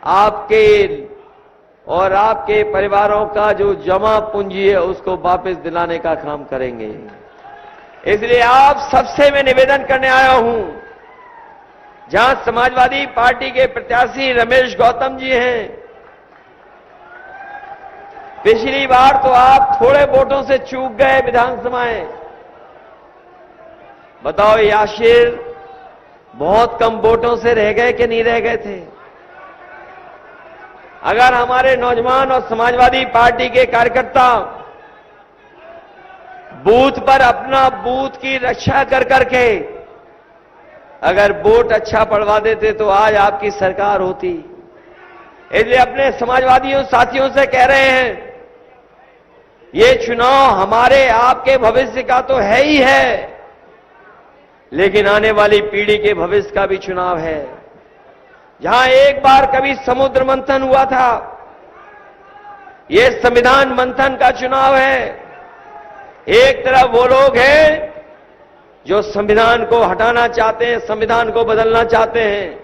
आपके और आपके परिवारों का जो जमा पूंजी है उसको वापस दिलाने का काम करेंगे। इसलिए आप सबसे मैं निवेदन करने आया हूं, जहां समाजवादी पार्टी के प्रत्याशी रमेश गौतम जी हैं, पिछली बार तो आप थोड़े वोटों से चूक गए विधानसभाएं। बताओ याशिर बहुत कम वोटों से रह गए कि नहीं रह गए थे? अगर हमारे नौजवान और समाजवादी पार्टी के कार्यकर्ता बूथ पर अपना बूथ की रक्षा कर करके अगर वोट अच्छा पड़वा देते तो आज आपकी सरकार होती। इसलिए अपने समाजवादियों साथियों से कह रहे हैं, ये चुनाव हमारे आपके भविष्य का तो है ही है, लेकिन आने वाली पीढ़ी के भविष्य का भी चुनाव है। जहां एक बार कभी समुद्र मंथन हुआ था, ये संविधान मंथन का चुनाव है। एक तरफ वो लोग हैं जो संविधान को हटाना चाहते हैं, संविधान को बदलना चाहते हैं,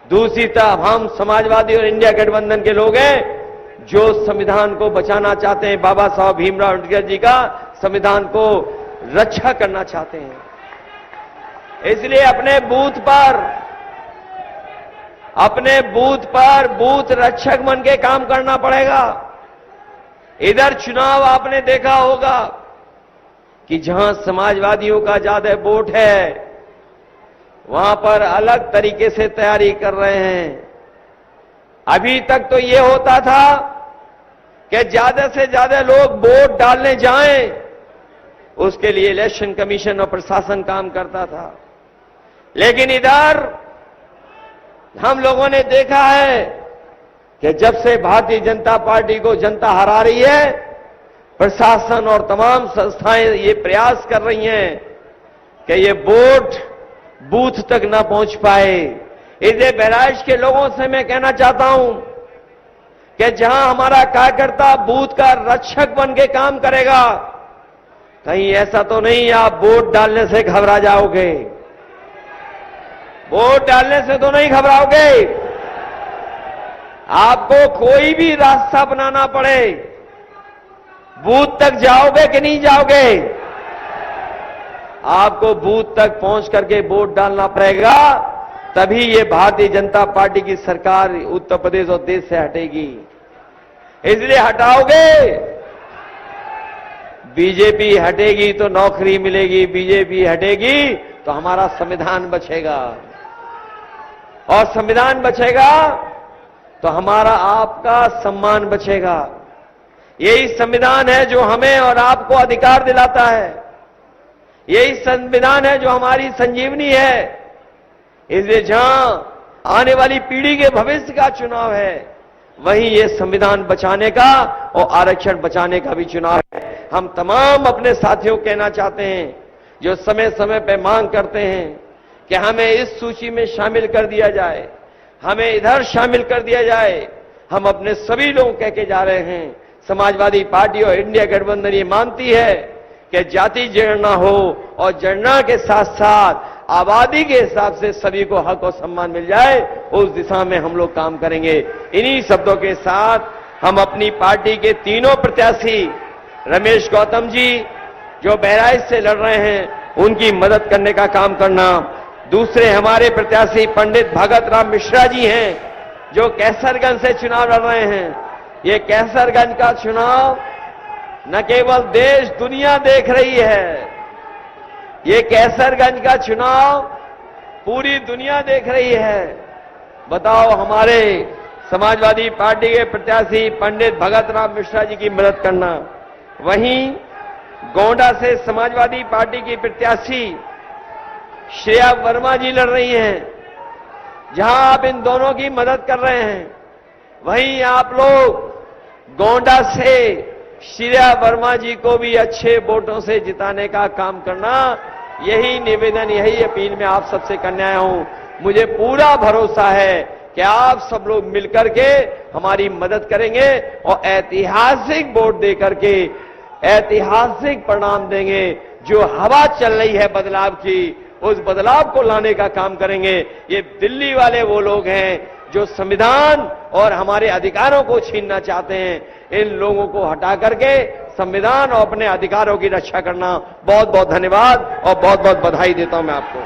दूसरी तरफ हम समाजवादी और इंडिया गठबंधन के लोग हैं जो संविधान को बचाना चाहते हैं, बाबा साहब भीमराव अम्बेडकर जी का संविधान को रक्षा करना चाहते हैं। इसलिए अपने बूथ पर बूथ रक्षक बन के काम करना पड़ेगा। इधर चुनाव आपने देखा होगा कि जहां समाजवादियों का ज्यादा वोट है वहां पर अलग तरीके से तैयारी कर रहे हैं। अभी तक तो ये होता था कि ज्यादा से ज्यादा लोग वोट डालने जाएं, उसके लिए इलेक्शन कमीशन और प्रशासन काम करता था। लेकिन इधर हम लोगों ने देखा है कि जब से भारतीय जनता पार्टी को जनता हरा रही है, प्रशासन और तमाम संस्थाएं ये प्रयास कर रही हैं कि ये वोट बूथ तक न पहुंच पाए। इसलिए बहराइच के लोगों से मैं कहना चाहता हूं कि जहां हमारा कार्यकर्ता बूथ का रक्षक बन के काम करेगा, कहीं ऐसा तो नहीं आप वोट डालने से घबरा जाओगे? वोट डालने से तो नहीं घबराओगे। आपको कोई भी रास्ता बनाना पड़े, बूथ तक जाओगे कि नहीं जाओगे? आपको बूथ तक पहुंच करके वोट डालना पड़ेगा, तभी ये भारतीय जनता पार्टी की सरकार उत्तर प्रदेश और देश से हटेगी। इसलिए हटाओगे, बीजेपी हटेगी तो नौकरी मिलेगी, बीजेपी हटेगी तो हमारा संविधान बचेगा, और संविधान बचेगा तो हमारा आपका सम्मान बचेगा। यही संविधान है जो हमें और आपको अधिकार दिलाता है, यही संविधान है जो हमारी संजीवनी है। इसलिए जहां आने वाली पीढ़ी के भविष्य का चुनाव है, वहीं ये संविधान बचाने का और आरक्षण बचाने का भी चुनाव है। हम तमाम अपने साथियों को कहना चाहते हैं जो समय समय पर मांग करते हैं कि हमें इस सूची में शामिल कर दिया जाए, हमें इधर शामिल कर दिया जाए। हम अपने सभी लोग कह के जा रहे हैं, समाजवादी पार्टी और इंडिया गठबंधन ये मानती है कि जाति जनगणना हो और जनगणना के साथ साथ आबादी के हिसाब से सभी को हक और सम्मान मिल जाए, उस दिशा में हम लोग काम करेंगे। इन्हीं शब्दों के साथ हम अपनी पार्टी के तीनों प्रत्याशी रमेश गौतम जी जो बहराइच से लड़ रहे हैं, उनकी मदद करने का काम करना। दूसरे हमारे प्रत्याशी पंडित भगत राम मिश्रा जी हैं जो कैसरगंज से चुनाव लड़ रहे हैं। ये कैसरगंज का चुनाव न केवल देश दुनिया देख रही है, ये कैसरगंज का चुनाव पूरी दुनिया देख रही है। बताओ, हमारे समाजवादी पार्टी के प्रत्याशी पंडित भगत राम मिश्रा जी की मदद करना। वहीं गोंडा से समाजवादी पार्टी की प्रत्याशी श्रेया वर्मा जी लड़ रही हैं। जहां आप इन दोनों की मदद कर रहे हैं, वहीं आप लोग गोंडा से श्रेया वर्मा जी को भी अच्छे वोटों से जिताने का काम करना। यही निवेदन, यही अपील मैं आप सबसे करने आया हूं। मुझे पूरा भरोसा है कि आप सब लोग मिलकर के हमारी मदद करेंगे और ऐतिहासिक वोट देकर के ऐतिहासिक परिणाम देंगे। जो हवा चल रही है बदलाव की, उस बदलाव को लाने का काम करेंगे। ये दिल्ली वाले वो लोग हैं जो संविधान और हमारे अधिकारों को छीनना चाहते हैं, इन लोगों को हटा करके संविधान और अपने अधिकारों की रक्षा करना। बहुत बहुत धन्यवाद और बहुत बहुत बधाई देता हूं मैं आपको।